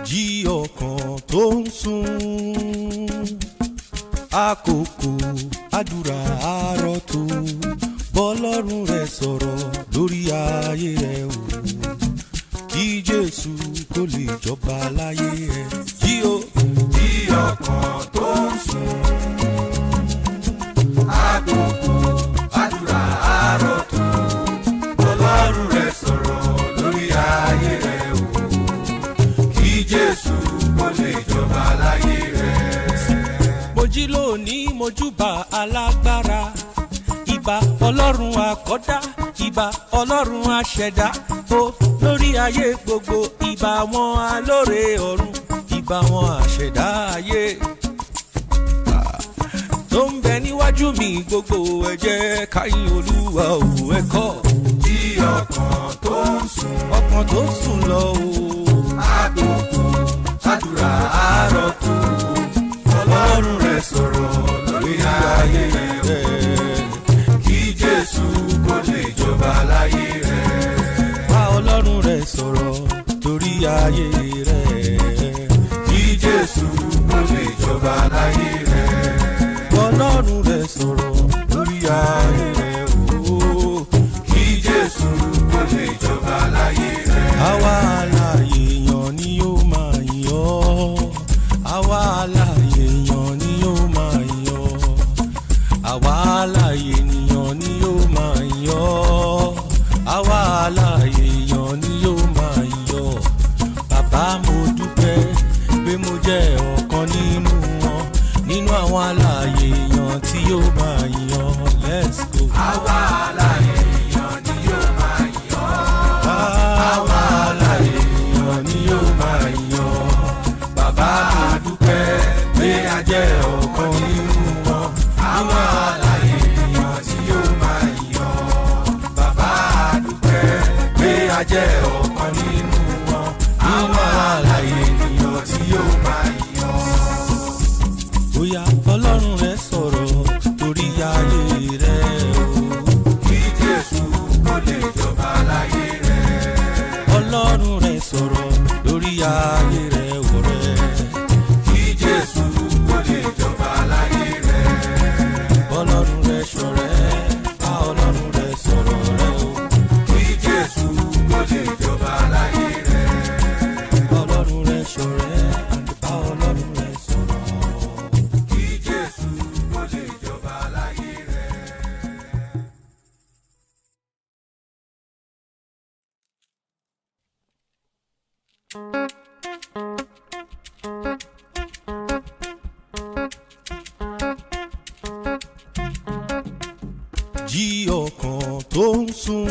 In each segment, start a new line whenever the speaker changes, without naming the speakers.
Jí ọkàn tó ń sùn, àkókò àdúrà àárọ̀ tó, bọ́lọ́run rẹ̀ sọ̀rọ̀ lórí ayé rẹ̀ o, kí Jésù kó lè jọba láyé ẹ̀. Jí ọkàn tó ń sùn, àkókò àdúrà àárọ̀ tó, bọ́lọ́run rẹ̀ sọ̀rọ̀ lórí ayé rẹ̀ o, kí Jésù kó lè jọba láyé rẹ̀. Mo jí lónìí mo júbà alágbára, ìbà ọlọ́run àkọ́dá, ìbà ọlọ́run àṣẹ̀dá ó lórí ayé gbogbo, ìbà wọn alóore ọ̀run, ìbà wọn àṣẹ̀dá ayé tó ń bẹ níwájú mi gbogbo. Ẹ jẹ́ ká yìn Olúwa o, ẹ kọ́. Jí ọkàn tó ń sùn, ọkàn tó sùn lọ o, àkókò àdúrà àárọ̀ tó, ọlọ́run rẹ̀ sọ̀rọ̀ lórí ayé rẹ̀, kí Jésù kó lè jọba láyé rẹ̀. Bá ọlọ́run rẹ̀ sọ̀rọ̀ torí ayé rẹ̀, kí Jésù kó lè jọba láyé rẹ̀. Ọlọ́run rẹ̀ sọ̀rọ̀ lórí ayé rẹ̀ o, kí Jésù kó lè jọba láyé rẹ̀. Àwa alààyè èèyàn ni yóò máa yìn ọ́, àwa alààyè èèyàn ni yóò máa yìn ọ́, àwa alààyè ènìyàn ni yóò máa yìn ọ́, àwa alààyè èèyàn ni yóò máa yìn ọ́. Bàbá mo dúpẹ́ pé mo jẹ́ ọ̀kan nínú wọn, nínú àwọn alààyè èèyàn tí yóò máa yìn ọ́. Let's go. Àwa alààyè èèyàn ni yóò máa yìn ọ́, àwa alààyè èèyàn ni yóò máa yìn ọ́. Bàbá mo dúpẹ́ pé a jẹ́ ọ̀kan nínú wọn, àwa alààyè èèyàn tí yóò máa yìn ọ́. Bàbá dúpẹ́ pé a jẹ́ ọ̀kan nínú wọn, àwa alààyè èèyàn tí yóò máa yìn ọ́. Bóyá ọlọ́run rẹ̀ sọ̀rọ̀ torí ayé rẹ̀ o, kí Jésù kó lè jọba láyé rẹ̀. Ọlọ́run rẹ̀ sọ̀rọ̀ lórí ayé rẹ̀ o rẹ̀, kí Jésù kó lè jọba láyé rẹ̀. Ọlọ́run rẹ̀ ṣọ̀rẹ́, bá ọlọ́run rẹ̀ sọ̀rọ̀ rẹ̀ o, kí Jésù kó lè jọba láyé rẹ̀. Ọlọ́run rẹ̀ ṣọ̀rẹ́, bá ọlọ́run rẹ̀ sọ̀rọ̀, kí Jésù kó lè jọba láyé rẹ̀. Jí ọkàn tó ń sùn,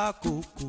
àkókò